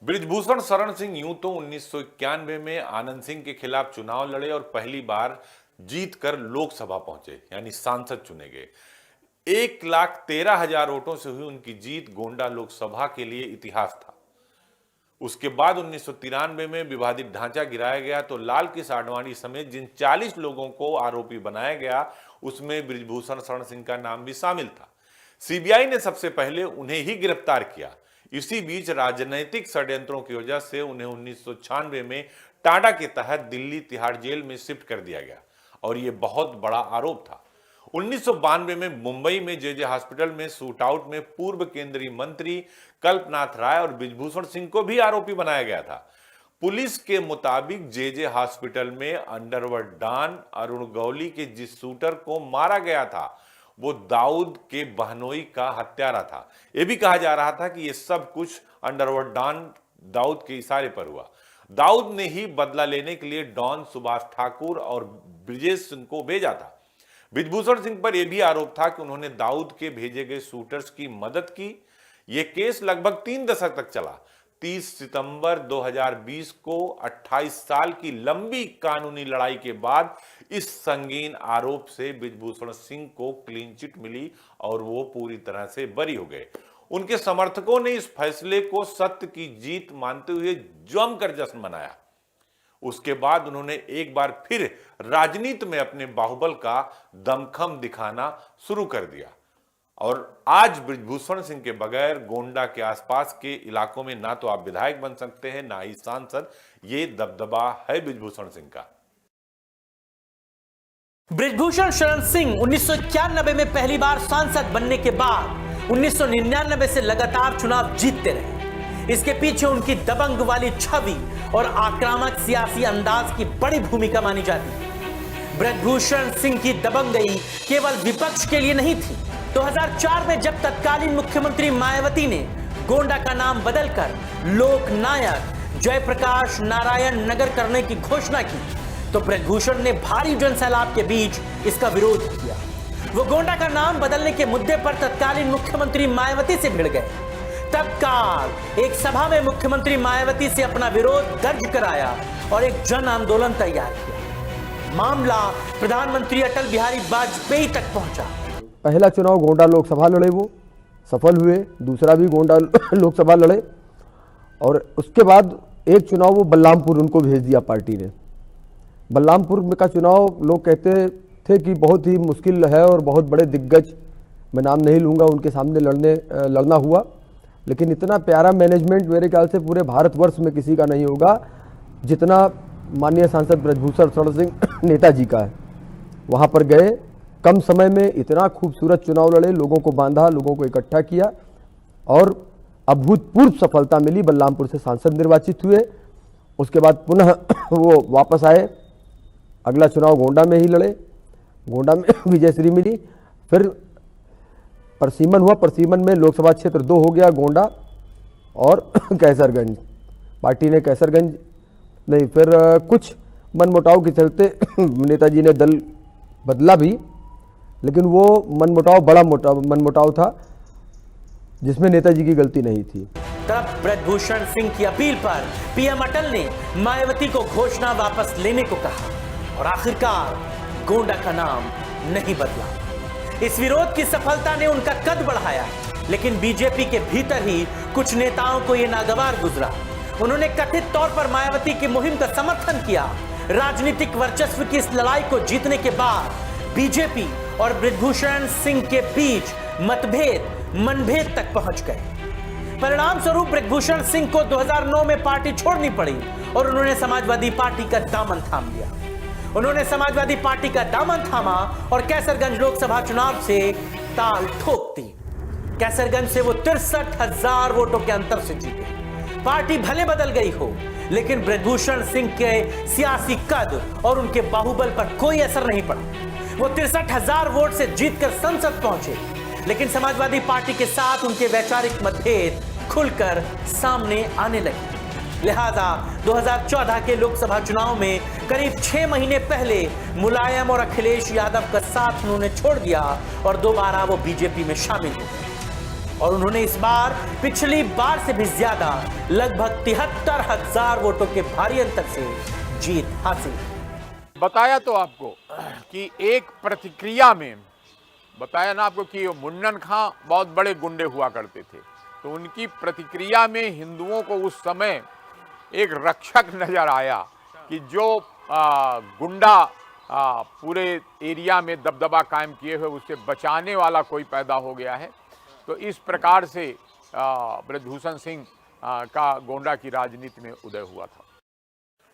बृजभूषण शरण सिंह यूं तो 1991 में आनंद सिंह के खिलाफ चुनाव लड़े और पहली बार जीतकर लोकसभा पहुंचे, यानी सांसद चुने गए। 1,13,000 वोटों से हुई उनकी जीत गोंडा लोकसभा के लिए इतिहास था। उसके बाद 1993 में विवादित ढांचा गिराया गया तो लाल कृष्ण आडवाणी समेत जिन 40 लोगों को आरोपी बनाया गया उसमें बृजभूषण शरण सिंह का नाम भी शामिल था। सीबीआई ने सबसे पहले उन्हें ही गिरफ्तार किया। इसी बीच राजनीतिक षड्यंत्रों की वजह से उन्हें 1996 में टाडा के तहत दिल्ली तिहाड़ जेल में शिफ्ट कर दिया गया और यह बहुत बड़ा आरोप था। 1992 में मुंबई में जेजे हॉस्पिटल में शूटआउट में पूर्व केंद्रीय मंत्री कल्पनाथ राय और बृजभूषण सिंह को भी आरोपी बनाया गया था। पुलिस के मुताबिक जेजे हॉस्पिटल में अंडरवर्ल्ड डॉन अरुण गौली के जिस शूटर को मारा गया था वो दाऊद के बहनोई का हत्यारा था। यह भी कहा जा रहा था कि यह सब कुछ अंडरवर्ल्ड डॉन दाऊद के इशारे पर हुआ। दाऊद ने ही बदला लेने के लिए डॉन सुभाष ठाकुर और ब्रिजेश सिंह को भेजा था। बृजभूषण सिंह पर यह भी आरोप था कि उन्होंने दाऊद के भेजे गए शूटर्स की मदद की। यह केस लगभग 3 दशक तक चला। 30 सितंबर 2020 को 28 साल की लंबी कानूनी लड़ाई के बाद इस संगीन आरोप से बृजभूषण सिंह को क्लीन चिट मिली और वो पूरी तरह से बरी हो गए। उनके समर्थकों ने इस फैसले को सत्य की जीत मानते हुए जमकर जश्न मनाया। उसके बाद उन्होंने एक बार फिर राजनीति में अपने बाहुबल का दमखम दिखाना शुरू कर दिया और आज बृजभूषण सिंह के बगैर गोंडा के आसपास के इलाकों में ना तो आप विधायक बन सकते हैं ना ही सांसद। ये दबदबा है बृजभूषण सिंह का। बृजभूषण शरण सिंह 1991 में पहली बार सांसद बनने के बाद 1999 से लगातार चुनाव जीतते रहे। इसके पीछे उनकी दबंग वाली छवि और आक्रामक सियासी अंदाज की बड़ी भूमिका मानी जाती है। बृजभूषण सिंह की दबंगई केवल विपक्ष के लिए नहीं थी। 2004 में जब तत्कालीन मुख्यमंत्री मायावती ने गोंडा का नाम बदलकर लोकनायक जयप्रकाश नारायण नगर करने की घोषणा की तो बृजभूषण ने भारी जनसैलाब के बीच इसका विरोध किया। वो गोंडा का नाम बदलने के मुद्दे पर तत्कालीन मुख्यमंत्री मायावती से भिड़ गए। तत्काल एक सभा में मुख्यमंत्री मायावती से अपना विरोध दर्ज कराया और एक जन आंदोलन तैयार किया। मामला प्रधानमंत्री अटल बिहारी वाजपेयी तक पहुंचा। पहला चुनाव गोंडा लोकसभा लड़े, वो सफल हुए। दूसरा भी गोंडा लोकसभा लड़े और उसके बाद एक चुनाव वो बलरामपुर उनको भेज दिया पार्टी ने। बलरामपुर में का चुनाव लोग कहते थे कि बहुत ही मुश्किल है और बहुत बड़े दिग्गज, मैं नाम नहीं लूँगा, उनके सामने लड़ना हुआ। लेकिन इतना प्यारा मैनेजमेंट मेरे ख्याल से पूरे भारतवर्ष में किसी का नहीं होगा जितना माननीय सांसद बृजभूषण शरण सिंह नेताजी का है। वहाँ पर गए, कम समय में इतना खूबसूरत चुनाव लड़े, लोगों को बांधा, लोगों को इकट्ठा किया और अभूतपूर्व सफलता मिली। बलरामपुर से सांसद निर्वाचित हुए। उसके बाद पुनः वो वापस आए, अगला चुनाव गोंडा में ही लड़े, गोंडा में विजयश्री मिली। फिर परसीमन हुआ, परसीमन में लोकसभा क्षेत्र 2 हो गया, गोंडा और कैसरगंज। पार्टी ने कैसरगंज नहीं, फिर कुछ मनमुटाव के चलते नेताजी ने दल बदला भी, लेकिन वो मनमुटाव बड़ा मनमुटाव था जिसमें नेताजी की गलती नहीं थी। तब बृजभूषण सिंह की अपील पर पीएम अटल ने मायावती को घोषणा वापस लेने को कहा और आखिरकार गोंडा का नाम नहीं बदला। इस विरोध की सफलता ने उनका कद बढ़ाया, लेकिन बीजेपी के भीतर ही कुछ नेताओं को यह नागवार गुजरा। उन्होंने कथित तौर पर मायावती की मुहिम का समर्थन किया। राजनीतिक वर्चस्व की इस लड़ाई को जीतने के बाद बीजेपी और बृजभूषण सिंह के बीच मनभेद तक पहुंच गए। परिणाम स्वरूप बृजभूषण सिंह को 2009 में पार्टी छोड़नी पड़ी और उन्होंने समाजवादी पार्टी का दामन थाम लिया। उन्होंने समाजवादी पार्टी का दामन थामा और कैसरगंज लोकसभा चुनाव से ताल ठोक दी। कैसरगंज से वो 63,000 वोटों के अंतर से जीते। पार्टी भले बदल गई हो, लेकिन बृजभूषण सिंह के सियासी कद और उनके बाहुबल पर कोई असर नहीं पड़ा। वो 63,000 वोट से जीतकर संसद पहुंचे, लेकिन समाजवादी पार्टी के साथ उनके वैचारिक मतभेद खुलकर सामने आने लगे। लिहाजा 2014 के लोकसभा चुनाव में करीब 6 महीने पहले मुलायम और अखिलेश यादव का साथ उन्होंने छोड़ दिया और दोबारा वो बीजेपी में शामिल हो गए। और उन्होंने इस बार पिछली बार से भी ज्यादा लगभग 73,000 वोटों के भारी अंतर से जीत हासिल की। बताया तो आपको कि एक प्रतिक्रिया में बताया ना आपको कि मुन्नन खां बहुत बड़े गुंडे हुआ करते थे, तो उनकी प्रतिक्रिया में हिंदुओं को उस समय एक रक्षक नजर आया कि जो गुंडा पूरे एरिया में दबदबा कायम किए हुए उससे बचाने वाला कोई पैदा हो गया है। तो इस प्रकार से ब्रजभूषण सिंह का गोंडा की राजनीति में उदय हुआ था।